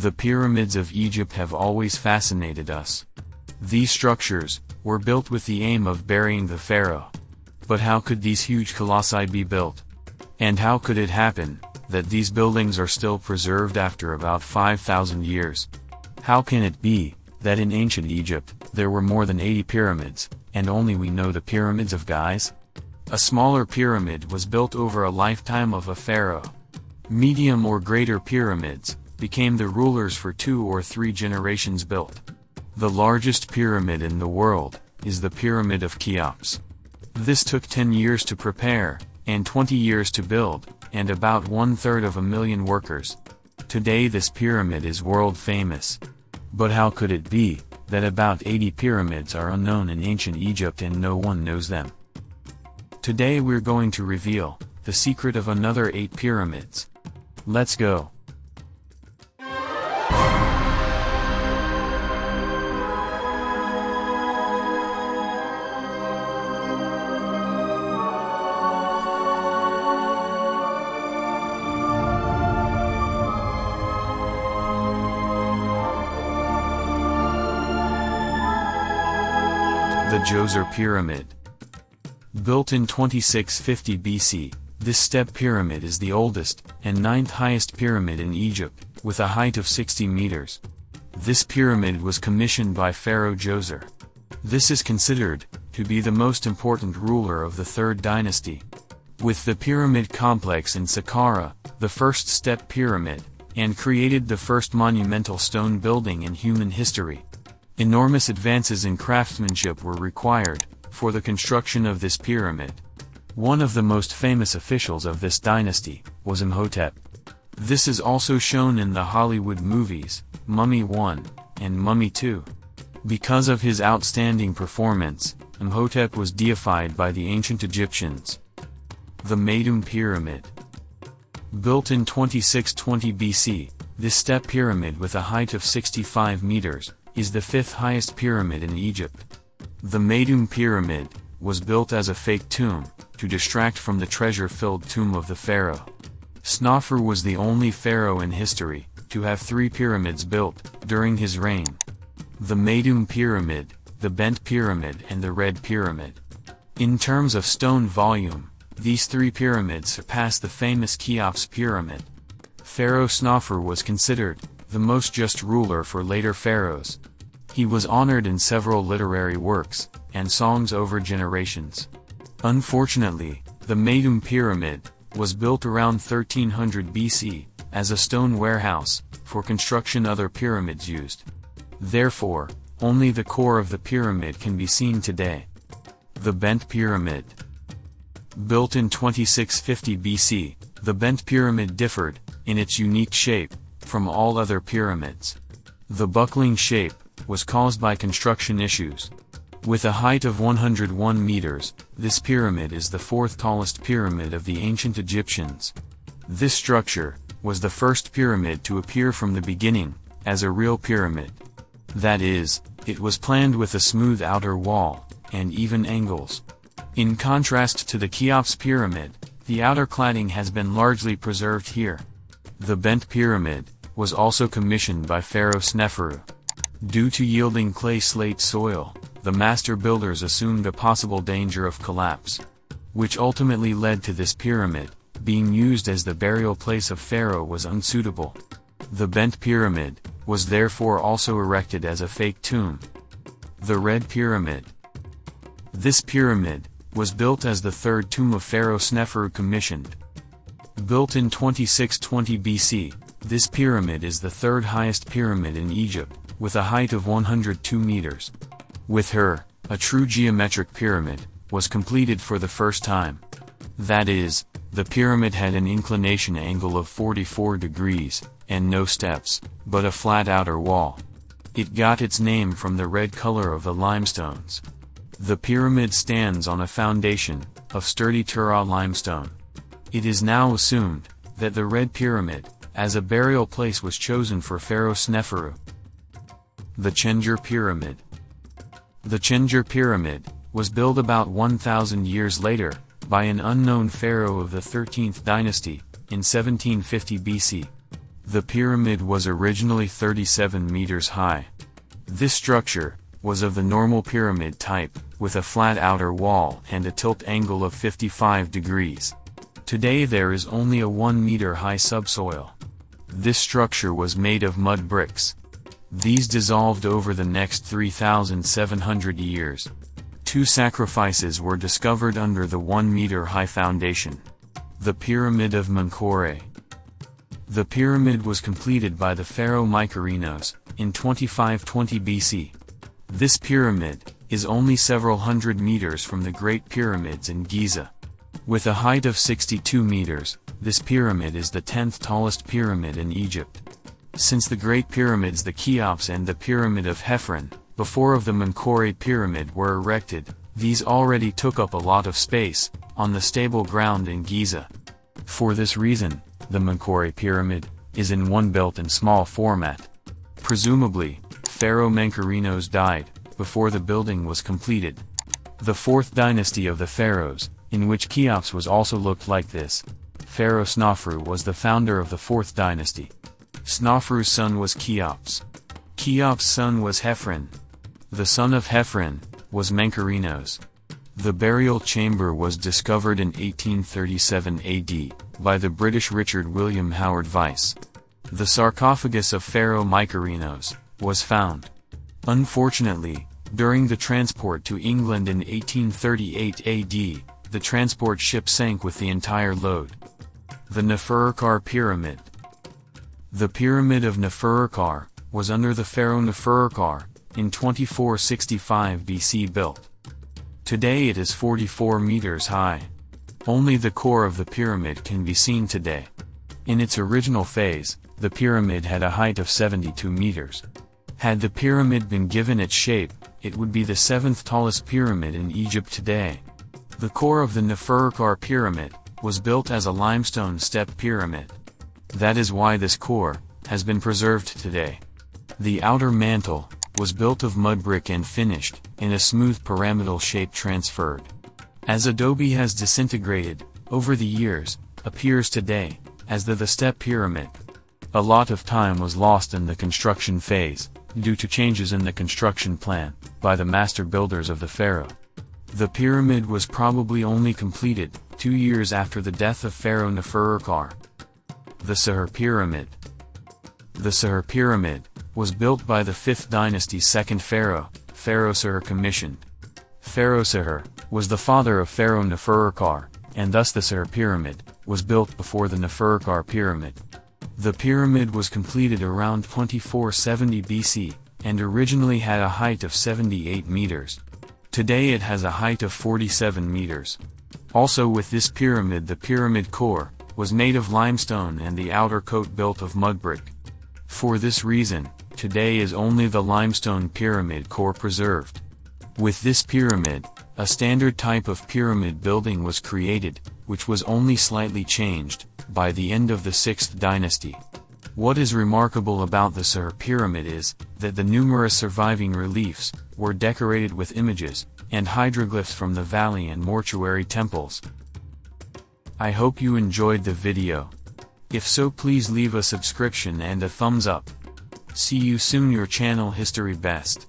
The pyramids of Egypt have always fascinated us. These structures were built with the aim of burying the pharaoh. But how could these huge colossi be built? And how could it happen that these buildings are still preserved after about 5,000 years? How can it be that in ancient Egypt there were more than 80 pyramids, and only we know the pyramids of Giza? A smaller pyramid was built over a lifetime of a pharaoh. Medium or greater pyramids became the rulers for 2 or 3 generations built. The largest pyramid in the world is the Pyramid of Cheops. This took 10 years to prepare, and 20 years to build, and about 1/3 of a million workers. Today this pyramid is world famous. But how could it be that about 80 pyramids are unknown in ancient Egypt and no one knows them? Today we're going to reveal the secret of another 8 pyramids. Let's go. The Djoser Pyramid. Built in 2650 BC, this step pyramid is the oldest and 9th highest pyramid in Egypt, with a height of 60 meters. This pyramid was commissioned by Pharaoh Djoser. This is considered to be the most important ruler of the 3rd dynasty. With the pyramid complex in Saqqara, the first step pyramid, and created the first monumental stone building in human history. Enormous advances in craftsmanship were required for the construction of this pyramid. One of the most famous officials of this dynasty was Imhotep. This is also shown in the Hollywood movies, Mummy 1 and Mummy 2. Because of his outstanding performance, Imhotep was deified by the ancient Egyptians. The Meidum Pyramid. Built in 2620 BC, this step pyramid with a height of 65 meters, is the 5th highest pyramid in Egypt. The Meidum Pyramid was built as a fake tomb, to distract from the treasure-filled tomb of the pharaoh. Snefer was the only pharaoh in history to have 3 pyramids built during his reign. The Meidum Pyramid, the Bent Pyramid and the Red Pyramid. In terms of stone volume, these 3 pyramids surpass the famous Cheops Pyramid. Pharaoh Snefer was considered the most just ruler for later pharaohs. He was honored in several literary works and songs over generations. Unfortunately, the Meidum Pyramid was built around 1300 BC as a stone warehouse for construction other pyramids used. Therefore, only the core of the pyramid can be seen today. The Bent Pyramid. Built in 2650 BC, the Bent Pyramid differed in its unique shape from all other pyramids. The buckling shape was caused by construction issues. With a height of 101 meters, this pyramid is the 4th tallest pyramid of the ancient Egyptians. This structure was the first pyramid to appear from the beginning as a real pyramid. That is, it was planned with a smooth outer wall and even angles. In contrast to the Cheops Pyramid, the outer cladding has been largely preserved here. The Bent Pyramid was also commissioned by Pharaoh Snefer. Due to yielding clay slate soil, the master builders assumed a possible danger of collapse, which ultimately led to this pyramid being used as the burial place of Pharaoh was unsuitable. The Bent Pyramid was therefore also erected as a fake tomb. The Red Pyramid. This pyramid was built as the 3rd tomb of Pharaoh Snefer commissioned. Built in 2620 BC, this pyramid is the 3rd highest pyramid in Egypt, with a height of 102 meters. With her, a true geometric pyramid was completed for the first time. That is, the pyramid had an inclination angle of 44 degrees, and no steps, but a flat outer wall. It got its name from the red color of the limestones. The pyramid stands on a foundation of sturdy Tura limestone. It is now assumed that the Red Pyramid, as a burial place, was chosen for Pharaoh Sneferu. The Chendjer Pyramid. The Chendjer Pyramid was built about 1,000 years later by an unknown pharaoh of the 13th dynasty in 1750 BC. The pyramid was originally 37 meters high. This structure was of the normal pyramid type, with a flat outer wall and a tilt angle of 55 degrees. Today there is only a 1 meter high subsoil. This structure was made of mud bricks. These dissolved over the next 3,700 years. 2 sacrifices were discovered under the 1 meter high foundation. The Pyramid of Menkaure. The pyramid was completed by the pharaoh Mycerinos in 2520 BC. This pyramid is only several hundred meters from the Great Pyramids in Giza. With a height of 62 meters, this pyramid is the 10th tallest pyramid in Egypt. Since the Great Pyramids, the Cheops and the Pyramid of Hefren, before of the Menkaure Pyramid, were erected, these already took up a lot of space on the stable ground in Giza. For this reason, the Menkaure Pyramid is in one built in small format. Presumably, Pharaoh Menkerinos died before the building was completed. The 4th dynasty of the pharaohs, in which Cheops was also looked like this. Pharaoh Snofru was the founder of the 4th dynasty. Snofru's son was Cheops. Cheops' son was Hefren. The son of Hefren was Menkerinos. The burial chamber was discovered in 1837 AD by the British Richard William Howard Vyse. The sarcophagus of Pharaoh Mycerinos was found. Unfortunately, during the transport to England in 1838 AD, the transport ship sank with the entire load. The Neferirkare Pyramid. The Pyramid of Neferirkare was under the pharaoh Neferirkare in 2465 BC built. Today it is 44 meters high. Only the core of the pyramid can be seen today. In its original phase, the pyramid had a height of 72 meters. Had the pyramid been given its shape, it would be the 7th tallest pyramid in Egypt today. The core of the Neferirkare Pyramid was built as a limestone step pyramid. That is why this core has been preserved today. The outer mantle was built of mud brick and finished in a smooth pyramidal shape transferred. As adobe has disintegrated over the years, appears today as the step pyramid. A lot of time was lost in the construction phase due to changes in the construction plan by the master builders of the pharaoh. The pyramid was probably only completed 2 years after the death of Pharaoh Neferirkare. The Sahure Pyramid. The Sahure Pyramid was built by the 5th dynasty's second pharaoh, Pharaoh Sahure commissioned. Pharaoh Sahure was the father of Pharaoh Neferirkare, and thus the Sahure Pyramid was built before the Neferirkare Pyramid. The pyramid was completed around 2470 BC, and originally had a height of 78 meters. Today it has a height of 47 meters. Also with this pyramid, the pyramid core was made of limestone and the outer coat built of mud brick. For this reason, today is only the limestone pyramid core preserved. With this pyramid, a standard type of pyramid building was created, which was only slightly changed by the end of the 6th dynasty. What is remarkable about the Sahure Pyramid is that the numerous surviving reliefs were decorated with images and hieroglyphs from the valley and mortuary temples. I hope you enjoyed the video. If so, please leave a subscription and a thumbs up. See you soon. Your channel History Best.